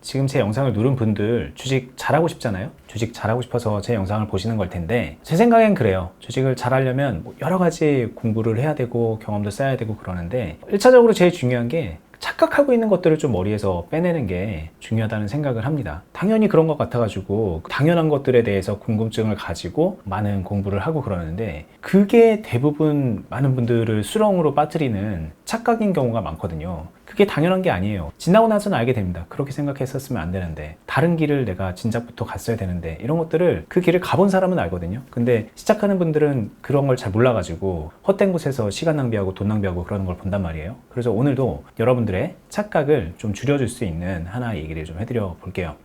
지금 제 영상을 누른 분들 주식 잘하고 싶잖아요. 주식 잘하고 싶어서 제 영상을 보시는 걸 텐데, 제 생각엔 그래요. 주식을 잘하려면 여러 가지 공부를 해야 되고 경험도 쌓아야 되고 그러는데, 1차적으로 제일 중요한 게 착각하고 있는 것들을 좀 머리에서 빼내는 게 중요하다는 생각을 합니다. 당연히 그런 것 같아가지고 당연한 것들에 대해서 궁금증을 가지고 많은 공부를 하고 그러는데, 그게 대부분 많은 분들을 수렁으로 빠뜨리는 착각인 경우가 많거든요. 그게 당연한 게 아니에요. 지나고 나서는 알게 됩니다. 그렇게 생각했었으면 안 되는데, 다른 길을 내가 진작부터 갔어야 되는데, 이런 것들을 그 길을 가본 사람은 알거든요. 근데 시작하는 분들은 그런 걸 잘 몰라가지고 헛된 곳에서 시간 낭비하고 돈 낭비하고 그러는 걸 본단 말이에요. 그래서 오늘도 여러분들의 착각을 좀 줄여줄 수 있는 하나의 얘기를 좀 해드려 볼게요.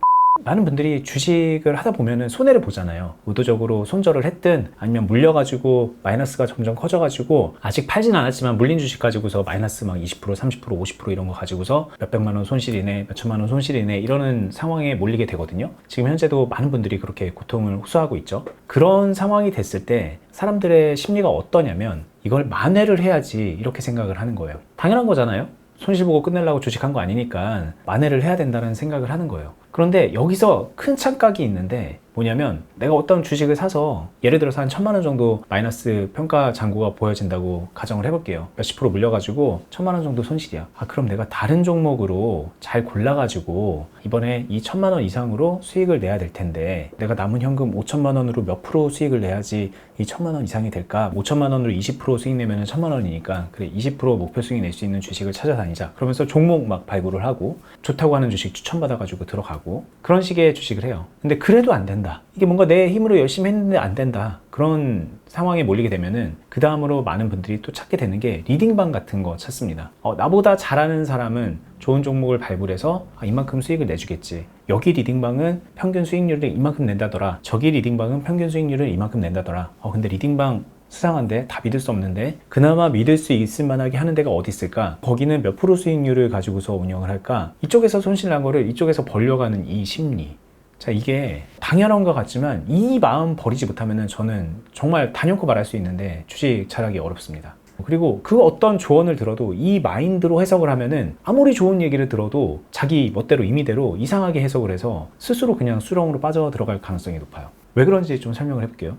많은 분들이 주식을 하다 보면은 손해를 보잖아요. 의도적으로 손절을 했든 아니면 물려가지고 마이너스가 점점 커져가지고, 아직 팔진 않았지만 물린 주식 가지고서 마이너스 막 20%, 30%, 50% 이런 거 가지고서 몇백만 원 손실이네, 몇천만 원 손실이네, 이러는 상황에 몰리게 되거든요. 지금 현재도 많은 분들이 그렇게 고통을 호소하고 있죠. 그런 상황이 됐을 때 사람들의 심리가 어떠냐면, 이걸 만회를 해야지 이렇게 생각을 하는 거예요. 당연한 거잖아요. 손실 보고 끝내려고 주식한 거 아니니까 만회를 해야 된다는 생각을 하는 거예요. 그런데 여기서 큰 착각이 있는데, 뭐냐면 내가 어떤 주식을 사서 예를 들어서 한 1000만 원 정도 마이너스 평가 잔고가 보여진다고 가정을 해볼게요. 몇십 프로 물려가지고 1000만 원 정도 손실이야. 그럼 내가 다른 종목으로 잘 골라가지고 이번에 이 1000만 원 이상으로 수익을 내야 될 텐데, 내가 남은 현금 5천만 원으로 몇 프로 수익을 내야지 이 1000만 원 이상이 될까? 5천만 원으로 20% 수익 내면 1000만 원이니까, 그래 20% 목표 수익 낼 수 있는 주식을 찾아다니자. 그러면서 종목 막 발굴을 하고 좋다고 하는 주식 추천받아가지고 들어가고, 그런 식의 주식을 해요. 근데 그래도 안 된다. 이게 뭔가 내 힘으로 열심히 했는데 안 된다. 그런 상황에 몰리게 되면은 그 다음으로 많은 분들이 또 찾게 되는 게 리딩방 같은 거 찾습니다. 나보다 잘하는 사람은 좋은 종목을 발굴해서 이만큼 수익을 내주겠지. 여기 리딩방은 평균 수익률을 이만큼 낸다더라. 저기 리딩방은 평균 수익률을 이만큼 낸다더라. 근데 리딩방 수상한데, 다 믿을 수 없는데, 그나마 믿을 수 있을 만하게 하는 데가 어디 있을까? 거기는 몇 프로 수익률을 가지고서 운영을 할까? 이쪽에서 손실 난 거를 이쪽에서 벌려가는 이 심리. 자, 이게 당연한 것 같지만 이 마음 버리지 못하면은 저는 정말 단연코 말할 수 있는데 주식 잘하기 어렵습니다. 그리고 그 어떤 조언을 들어도 이 마인드로 해석을 하면은 아무리 좋은 얘기를 들어도 자기 멋대로 임의대로 이상하게 해석을 해서 스스로 그냥 수렁으로 빠져 들어갈 가능성이 높아요. 왜 그런지 좀 설명을 해볼게요.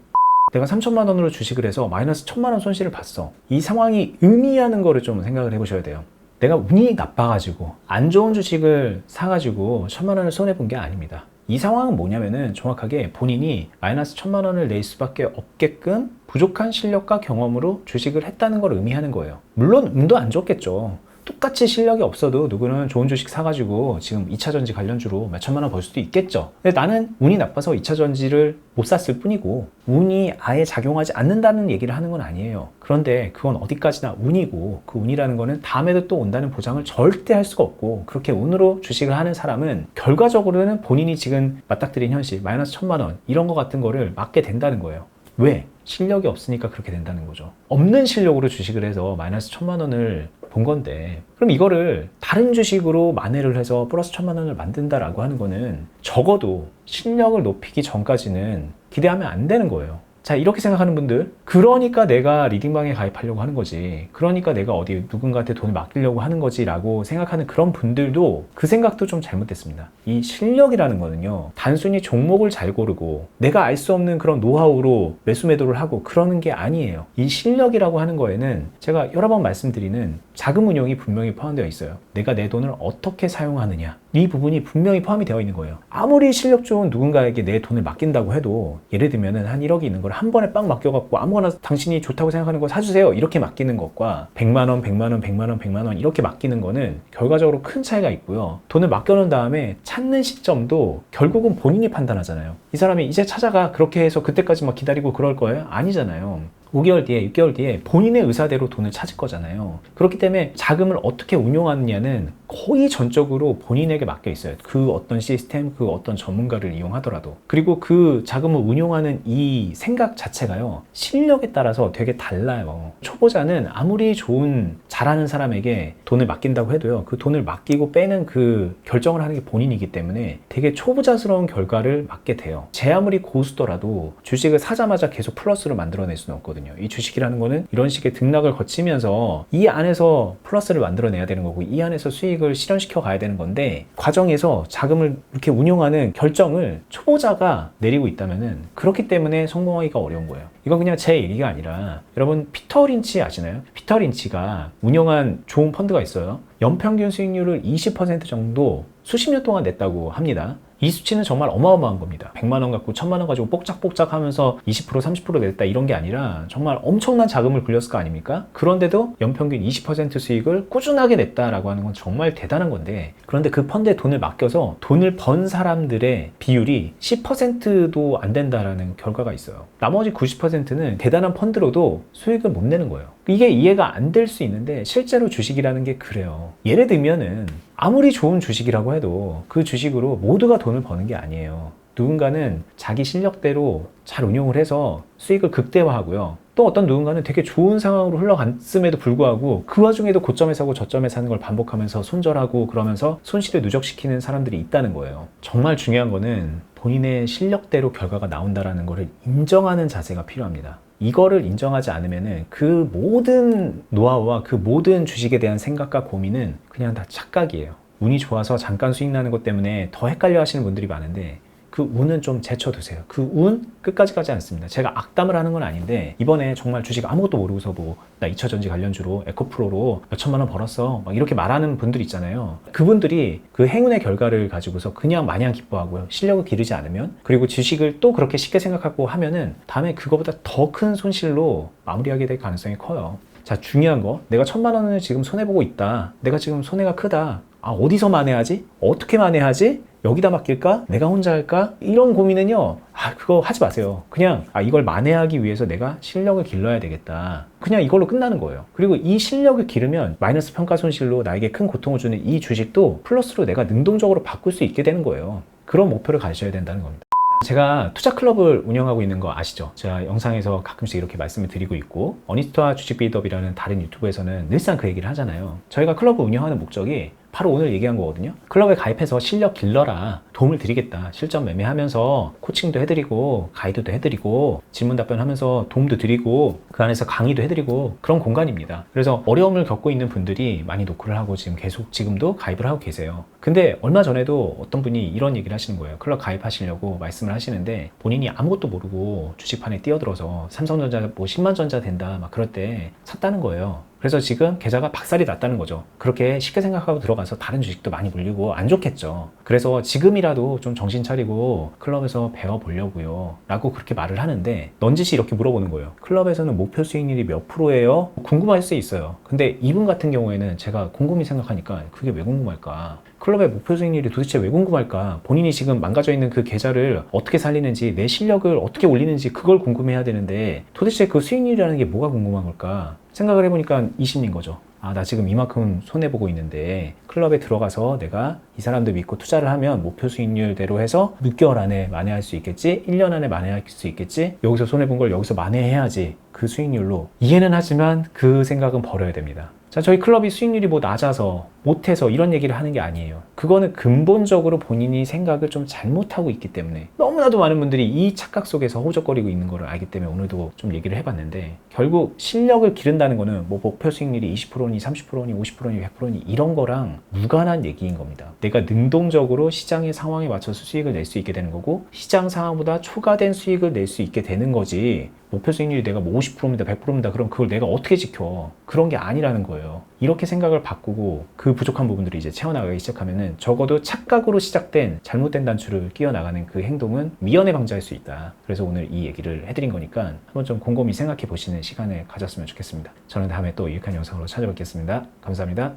내가 3천만 원으로 주식을 해서 마이너스 1000만 원 손실을 봤어. 이 상황이 의미하는 거를 좀 생각을 해보셔야 돼요. 내가 운이 나빠가지고 안 좋은 주식을 사가지고 1000만 원을 손해본 게 아닙니다. 이 상황은 뭐냐면은 정확하게 본인이 마이너스 1000만 원을 낼 수밖에 없게끔 부족한 실력과 경험으로 주식을 했다는 걸 의미하는 거예요. 물론 운도 안 좋겠죠. 똑같이 실력이 없어도 누구는 좋은 주식 사가지고 지금 2차전지 관련주로 몇천만 원 벌 수도 있겠죠. 근데 나는 운이 나빠서 2차전지를 못 샀을 뿐이고, 운이 아예 작용하지 않는다는 얘기를 하는 건 아니에요. 그런데 그건 어디까지나 운이고, 그 운이라는 거는 다음에도 또 온다는 보장을 절대 할 수가 없고, 그렇게 운으로 주식을 하는 사람은 결과적으로는 본인이 지금 맞닥뜨린 현실, 마이너스 1000만 원 이런 거 같은 거를 맞게 된다는 거예요. 왜? 실력이 없으니까 그렇게 된다는 거죠. 없는 실력으로 주식을 해서 마이너스 1000만 원을 본 건데, 그럼 이거를 다른 주식으로 만회를 해서 플러스 1000만 원을 만든다라고 하는 거는 적어도 실력을 높이기 전까지는 기대하면 안 되는 거예요. 자, 이렇게 생각하는 분들, 그러니까 내가 리딩방에 가입하려고 하는 거지, 그러니까 내가 어디 누군가한테 돈을 맡기려고 하는 거지 라고 생각하는 그런 분들도 그 생각도 좀 잘못됐습니다. 이 실력이라는 거는요, 단순히 종목을 잘 고르고 내가 알 수 없는 그런 노하우로 매수 매도를 하고 그러는 게 아니에요. 이 실력이라고 하는 거에는 제가 여러 번 말씀드리는 자금 운용이 분명히 포함되어 있어요. 내가 내 돈을 어떻게 사용하느냐, 이 부분이 분명히 포함이 되어 있는 거예요. 아무리 실력 좋은 누군가에게 내 돈을 맡긴다고 해도, 예를 들면은 한 1억이 있는 걸 한 번에 빵 맡겨갖고 아무거나 당신이 좋다고 생각하는 거 사주세요 이렇게 맡기는 것과 100만 원, 100만 원, 100만 원, 100만 원 이렇게 맡기는 거는 결과적으로 큰 차이가 있고요. 돈을 맡겨놓은 다음에 찾는 시점도 결국은 본인이 판단하잖아요. 이 사람이 이제 찾아가 그렇게 해서 그때까지 막 기다리고 그럴 거예요? 아니잖아요. 5개월 뒤에, 6개월 뒤에 본인의 의사대로 돈을 찾을 거잖아요. 그렇기 때문에 자금을 어떻게 운용하느냐는 거의 전적으로 본인에게 맡겨 있어요. 그 어떤 시스템, 그 어떤 전문가를 이용하더라도. 그리고 그 자금을 운용하는 이 생각 자체가요, 실력에 따라서 되게 달라요. 초보자는 아무리 좋은 잘하는 사람에게 돈을 맡긴다고 해도요, 그 돈을 맡기고 빼는 그 결정을 하는 게 본인이기 때문에 되게 초보자스러운 결과를 맞게 돼요. 제 아무리 고수더라도 주식을 사자마자 계속 플러스로 만들어낼 수는 없거든요. 이 주식이라는 거는 이런 식의 등락을 거치면서 이 안에서 플러스를 만들어내야 되는 거고, 이 안에서 수익을 계획을 실현시켜 가야 되는 건데 과정에서 자금을 이렇게 운용하는 결정을 초보자가 내리고 있다면은 그렇기 때문에 성공하기가 어려운 거예요. 이건 그냥 제 얘기가 아니라 여러분 피터 린치 아시나요? 피터 린치가 운영한 좋은 펀드가 있어요. 연평균 수익률을 20% 정도 수십 년 동안 냈다고 합니다. 이 수치는 정말 어마어마한 겁니다. 100만 원 갖고 1000만 원 가지고 뽁짝뽁짝 하면서 20% 30% 냈다 이런 게 아니라 정말 엄청난 자금을 굴렸을 거 아닙니까? 그런데도 연평균 20% 수익을 꾸준하게 냈다라고 하는 건 정말 대단한 건데, 그런데 그 펀드에 돈을 맡겨서 돈을 번 사람들의 비율이 10%도 안 된다라는 결과가 있어요. 나머지 90%는 대단한 펀드로도 수익을 못 내는 거예요. 이게 이해가 안 될 수 있는데 실제로 주식이라는 게 그래요. 예를 들면은 아무리 좋은 주식이라고 해도 그 주식으로 모두가 돈을 버는 게 아니에요. 누군가는 자기 실력대로 잘 운용을 해서 수익을 극대화하고요. 또 어떤 누군가는 되게 좋은 상황으로 흘러갔음에도 불구하고 그 와중에도 고점에 사고 저점에 사는 걸 반복하면서 손절하고 그러면서 손실을 누적시키는 사람들이 있다는 거예요. 정말 중요한 거는 본인의 실력대로 결과가 나온다는 것을 인정하는 자세가 필요합니다. 이거를 인정하지 않으면 그 모든 노하우와 그 모든 주식에 대한 생각과 고민은 그냥 다 착각이에요. 운이 좋아서 잠깐 수익 나는 것 때문에 더 헷갈려 하시는 분들이 많은데 그 운은 좀 제쳐두세요. 그 운 끝까지 가지 않습니다. 제가 악담을 하는 건 아닌데 이번에 정말 주식 아무것도 모르고서 뭐 나 2차전지 관련주로 에코프로로 몇천만 원 벌었어 막 이렇게 말하는 분들 있잖아요. 그분들이 그 행운의 결과를 가지고서 그냥 마냥 기뻐하고요. 실력을 기르지 않으면, 그리고 주식을 또 그렇게 쉽게 생각하고 하면은 다음에 그거보다 더 큰 손실로 마무리하게 될 가능성이 커요. 자, 중요한 거, 내가 1000만 원을 지금 손해보고 있다. 내가 지금 손해가 크다. 아, 어디서 만회하지? 어떻게 만회하지? 여기다 맡길까? 내가 혼자 할까? 이런 고민은요, 그거 하지 마세요. 그냥 이걸 만회하기 위해서 내가 실력을 길러야 되겠다. 그냥 이걸로 끝나는 거예요. 그리고 이 실력을 기르면 마이너스 평가 손실로 나에게 큰 고통을 주는 이 주식도 플러스로 내가 능동적으로 바꿀 수 있게 되는 거예요. 그런 목표를 가지셔야 된다는 겁니다. 제가 투자 클럽을 운영하고 있는 거 아시죠? 제가 영상에서 가끔씩 이렇게 말씀을 드리고 있고, 어니스트와 주식 빌드업이라는 다른 유튜브에서는 늘상 그 얘기를 하잖아요. 저희가 클럽을 운영하는 목적이 바로 오늘 얘기한 거거든요. 클럽에 가입해서 실력 길러라, 도움을 드리겠다, 실전 매매하면서 코칭도 해드리고 가이드도 해드리고 질문 답변하면서 도움도 드리고 그 안에서 강의도 해드리고 그런 공간입니다. 그래서 어려움을 겪고 있는 분들이 많이 노크를 하고 지금 계속 지금도 가입을 하고 계세요. 근데 얼마 전에도 어떤 분이 이런 얘기를 하시는 거예요. 클럽 가입하시려고 말씀을 하시는데 본인이 아무것도 모르고 주식판에 뛰어들어서 삼성전자 뭐 10만 전자 된다 막 그럴 때 샀다는 거예요. 그래서 지금 계좌가 박살이 났다는 거죠. 그렇게 쉽게 생각하고 들어가서 다른 주식도 많이 물리고 안 좋겠죠. 그래서 지금이라도 좀 정신 차리고 클럽에서 배워보려고요 라고 그렇게 말을 하는데, 넌지시 이렇게 물어보는 거예요. 클럽에서는 목표 수익률이 몇 프로예요? 궁금할 수 있어요. 근데 이분 같은 경우에는 제가 곰곰이 생각하니까 그게 왜 궁금할까? 클럽의 목표 수익률이 도대체 왜 궁금할까? 본인이 지금 망가져 있는 그 계좌를 어떻게 살리는지, 내 실력을 어떻게 올리는지 그걸 궁금해야 되는데 도대체 그 수익률이라는 게 뭐가 궁금한 걸까? 생각을 해보니까 이 심리인 거죠. 나 지금 이만큼 손해보고 있는데 클럽에 들어가서 내가 이 사람들 믿고 투자를 하면 목표 수익률대로 해서 6개월 안에 만회할 수 있겠지? 1년 안에 만회할 수 있겠지? 여기서 손해본 걸 여기서 만회해야지, 그 수익률로. 이해는 하지만 그 생각은 버려야 됩니다. 자, 저희 클럽이 수익률이 뭐 낮아서 못해서 이런 얘기를 하는 게 아니에요. 그거는 근본적으로 본인이 생각을 좀 잘못하고 있기 때문에, 너무나도 많은 분들이 이 착각 속에서 허우적거리고 있는 거를 알기 때문에 오늘도 좀 얘기를 해봤는데, 결국 실력을 기른다는 거는 뭐 목표 수익률이 20%니 30%니 50%니 100%니 이런 거랑 무관한 얘기인 겁니다. 내가 능동적으로 시장의 상황에 맞춰서 수익을 낼 수 있게 되는 거고, 시장 상황보다 초과된 수익을 낼 수 있게 되는 거지, 목표 수익률이 내가 뭐 50%입니다 100%입니다 그럼 그걸 내가 어떻게 지켜? 그런 게 아니라는 거예요. 이렇게 생각을 바꾸고 그 부족한 부분들이 이제 채워나가기 시작하면은 적어도 착각으로 시작된 잘못된 단추를 끼워나가는 그 행동은 미연에 방지할 수 있다. 그래서 오늘 이 얘기를 해드린 거니까 한번 좀 곰곰이 생각해 보시는 시간을 가졌으면 좋겠습니다. 저는 다음에 또 유익한 영상으로 찾아뵙겠습니다. 감사합니다.